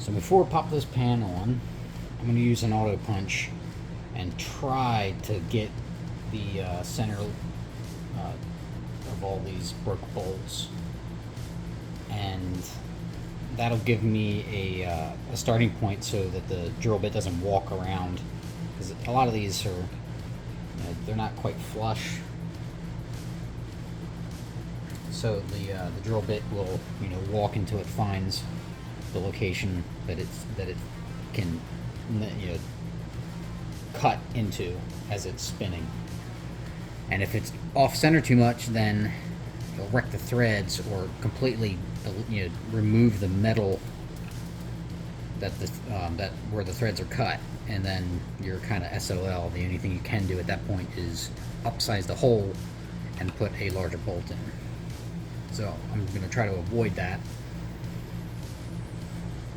So before I pop this pan on, I'm going to use an auto punch and try to get the center of all these broke bolts, and that'll give me a starting point so that the drill bit doesn't walk around, because a lot of these are, they're not quite flush, so the drill bit will walk until it finds the location that it can cut into as it's spinning. And if it's off center too much, then it'll wreck the threads or completely remove the metal that where the threads are cut, and then you're kind of SOL. The only thing you can do at that point is upsize the hole and put a larger bolt in. So I'm going to try to avoid that,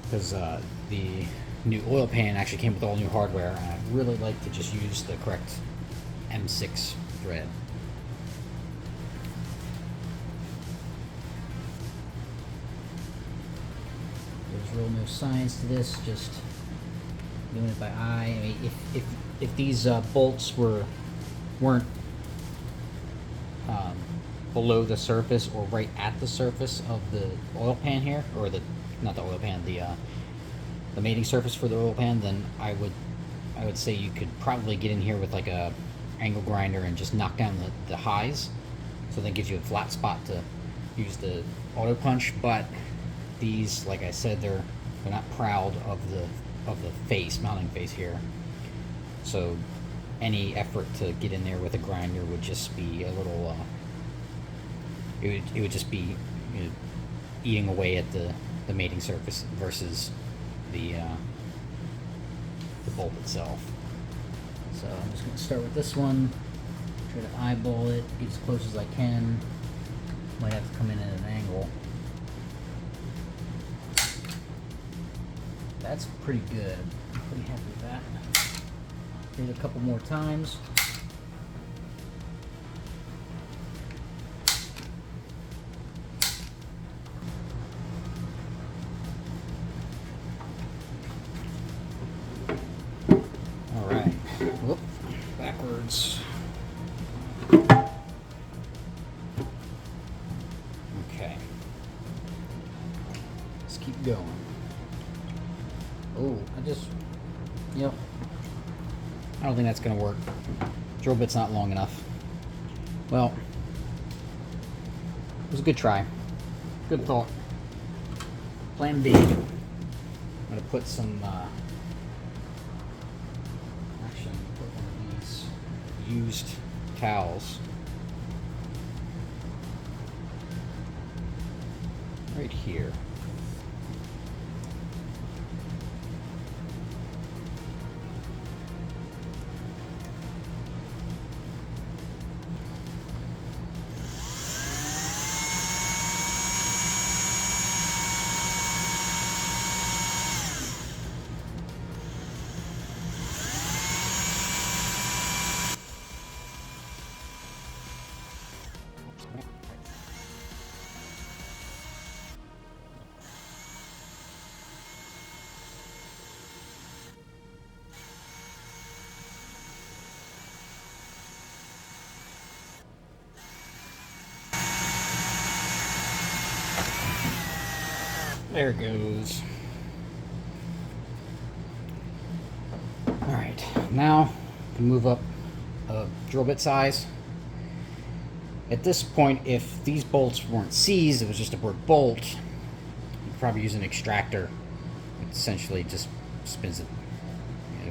because the new oil pan actually came with all new hardware, and I really like to just use the correct M6 thread. There's real no science to this, just doing it by eye. I mean, if these bolts weren't below the surface or right at the surface of the oil pan here, or not the oil pan, the mating surface for the oil pan, then I would say you could probably get in here with like a angle grinder and just knock down the highs, so that gives you a flat spot to use the auto punch. But these, like I said, they're not proud of the mounting face here, so any effort to get in there with a grinder would just be a little it would just be eating away at the mating surface versus the bolt itself. So I'm just going to start with this one, try to eyeball it, get as close as I can. Might have to come in at an angle. That's pretty good. I'm pretty happy with that. Hit it a couple more times. Whoop, backwards. Okay. Let's keep going. Oh, I don't think that's going to work. Drill bit's not long enough. Well, it was a good try. Good thought. Plan B. I'm going to put some used towels right here. There it goes. Alright, now we can move up a drill bit size. At this point, if these bolts weren't seized, it was just a broke bolt, you'd probably use an extractor. It essentially just spins it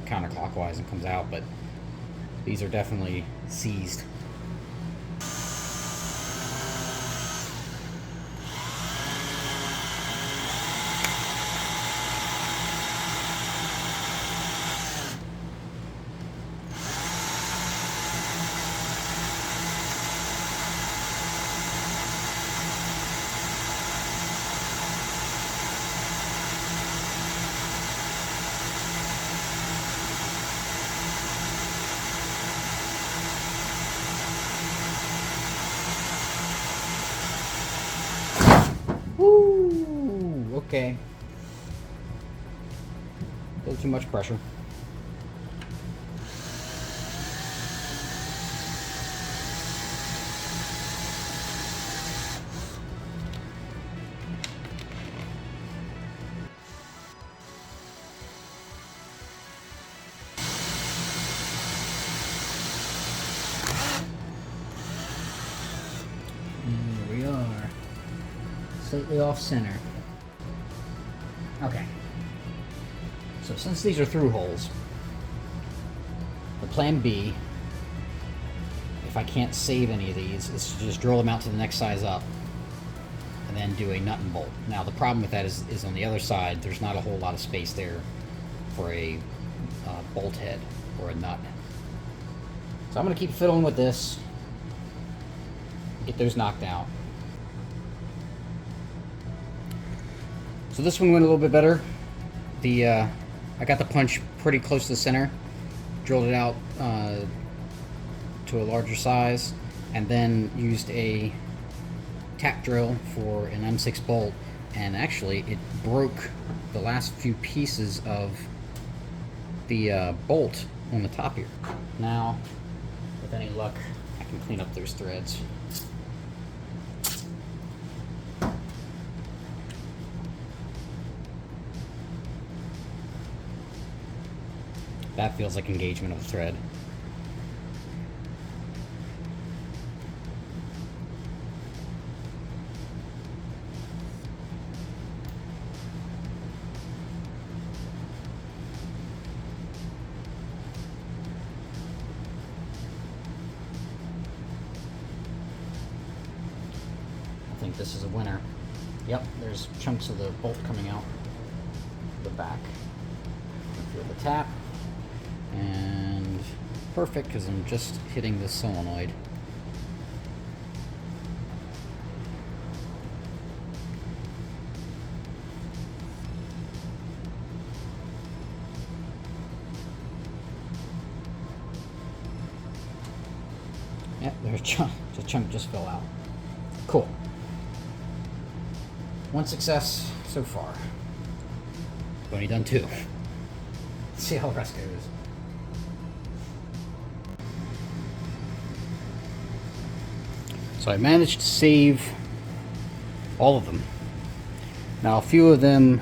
counterclockwise and comes out, but these are definitely seized. Okay. A little too much pressure. Here we are. Slightly off center. Okay. So since these are through holes, the plan B, if I can't save any of these, is to just drill them out to the next size up and then do a nut and bolt. Now the problem with that is on the other side, there's not a whole lot of space there for a bolt head or a nut. So I'm going to keep fiddling with this, get those knocked out. So this one went a little bit better. I got the punch pretty close to the center, drilled it out to a larger size, and then used a tap drill for an M6 bolt, and actually it broke the last few pieces of the bolt on the top here. Now, with any luck, I can clean up those threads. That feels like engagement of the thread. I think this is a winner. Yep, there's chunks of the bolt coming out the back. Feel the tap. And perfect, because I'm just hitting the solenoid. Yep, there's a chunk just fell out. Cool. One success so far. I've only done two. Let's see how the rest goes. So I managed to save all of them. Now a few of them,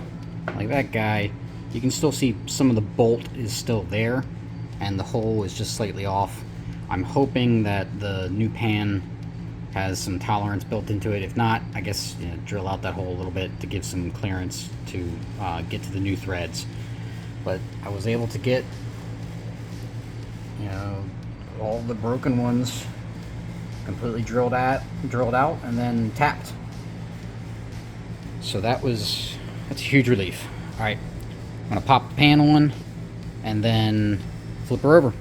like that guy, you can still see some of the bolt is still there and the hole is just slightly off. I'm hoping that the new pan has some tolerance built into it. If not, I guess drill out that hole a little bit to give some clearance to get to the new threads. But I was able to get all the broken ones completely drilled out and then tapped. So that's a huge relief. All right, I'm gonna pop the pan on and then flip her over.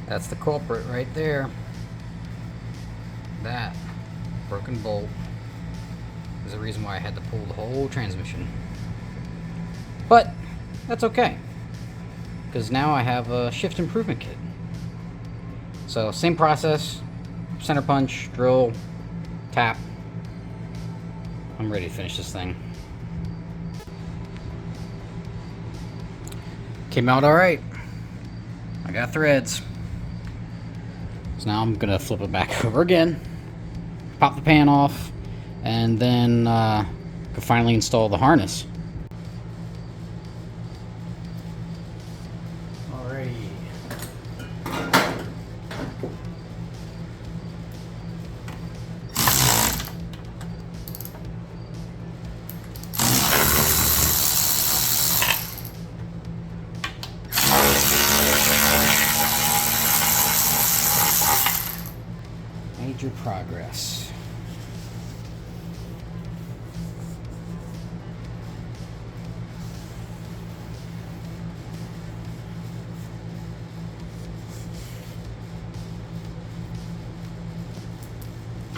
That's the culprit right there. That broken bolt is the reason why I had to pull the whole transmission. But that's okay, because now I have a shift improvement kit. So same process, center punch, drill, tap. I'm ready to finish this thing. Came out all right. I got threads. So now I'm gonna flip it back over again, pop the pan off, and then can finally install the harness. Alrighty. Major progress.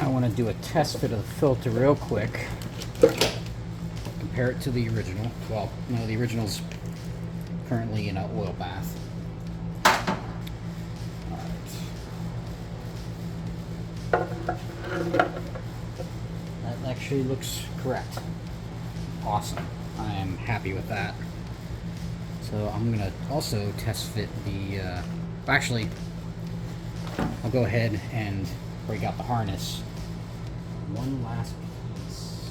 I want to do a test fit of the filter real quick. Compare it to the original. Well, no, the original's currently in an oil bath. That actually looks correct. awesome. I am happy with that. So I'm gonna also test fit the, actually, I'll go ahead and break out the harness. One last piece.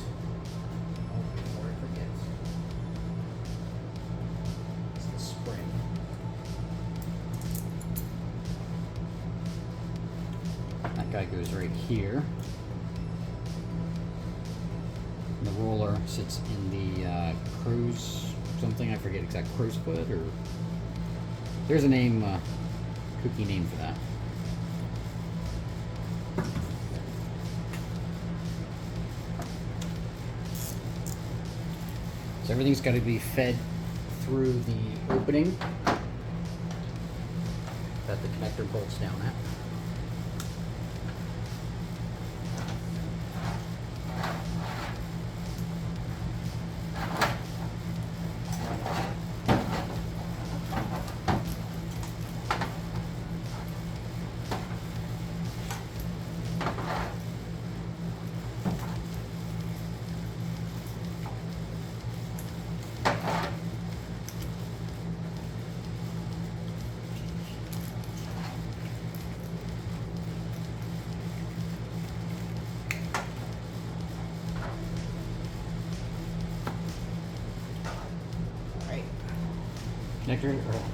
Oh, before I forget. It's the spring. That guy goes right here. The roller sits in the cruise something, I forget exact cruise foot, or there's a name, kooky name for that. So everything's got to be fed through the opening that the connector bolts down at.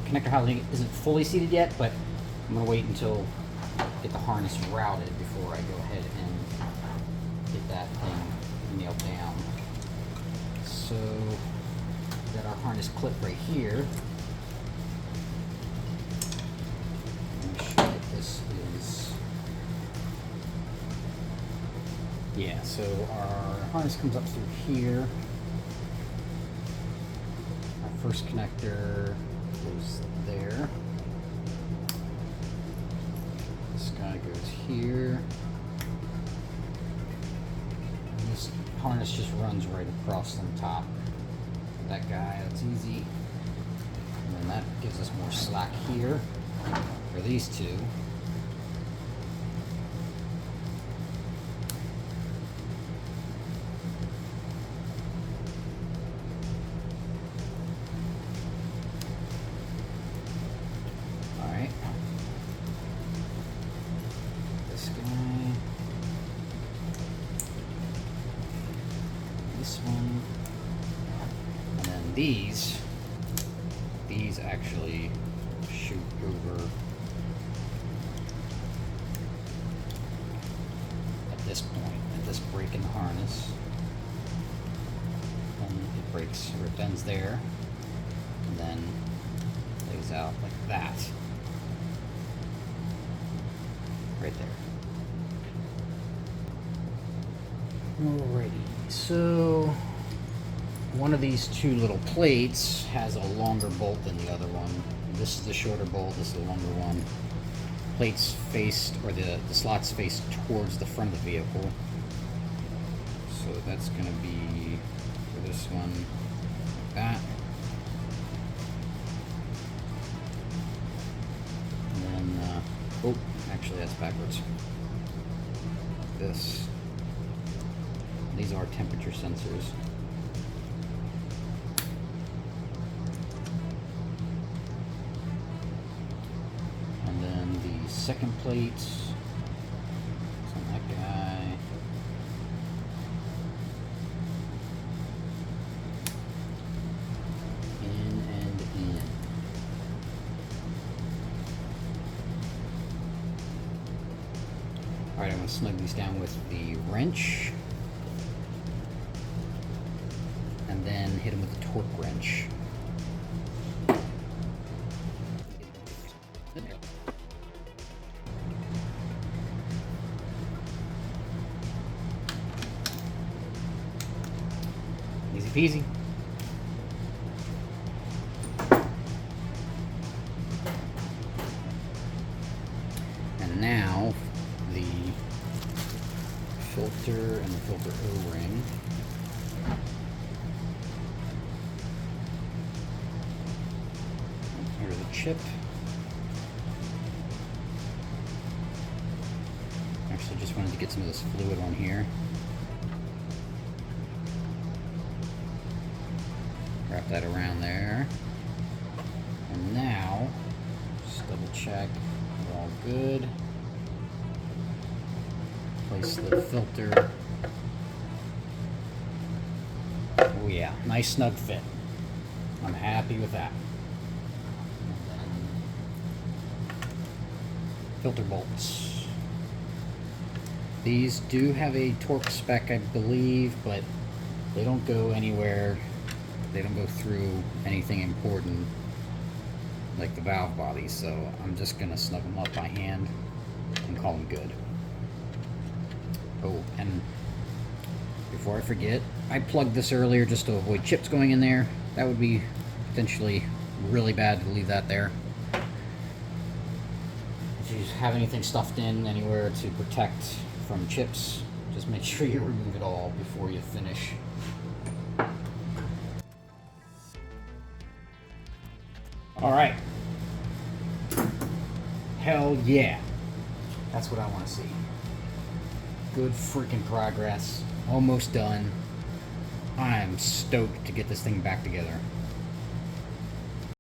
Connector housing isn't fully seated yet, but I'm gonna wait until I get the harness routed before I go ahead and get that thing nailed down. So we've got our harness clip right here. Make sure that this is, yeah, so our harness comes up through here. First connector goes there. This guy goes here. And this harness just runs right across the top. That guy, that's easy. And then that gives us more slack here for these two. These actually shoot over at this point, at this break in the harness. And it breaks, or it bends there, and then lays out like that. Right there. Alrighty, so one of these two little plates has a longer bolt than the other one. This is the shorter bolt, this is the longer one. Plates faced, or the slots face towards the front of the vehicle. So that's going to be, for this one, like that. And then, oh, actually that's backwards. This. These are temperature sensors. Second plate on that guy. In and in. Alright, I'm going to snug these down with the wrench. And then hit them with the torque wrench. Easy peasy. And now the filter and the filter O-ring. Here's the chip. Actually, just wanted to get some of this fluid on here. Wrap that around there. And now, just double check we're all good. Place the filter. Oh yeah, nice snug fit. I'm happy with that. And then filter bolts. These do have a torque spec, I believe, but they don't go anywhere. They don't go through anything important like the valve bodies, so I'm just gonna snug them up by hand and call them good. Oh, and before I forget, I plugged this earlier just to avoid chips going in there. That would be potentially really bad to leave that there. If you have anything stuffed in anywhere to protect from chips, just make sure you remove it all before you finish. Alright. Hell yeah. That's what I want to see. Good freaking progress. Almost done. I'm stoked to get this thing back together.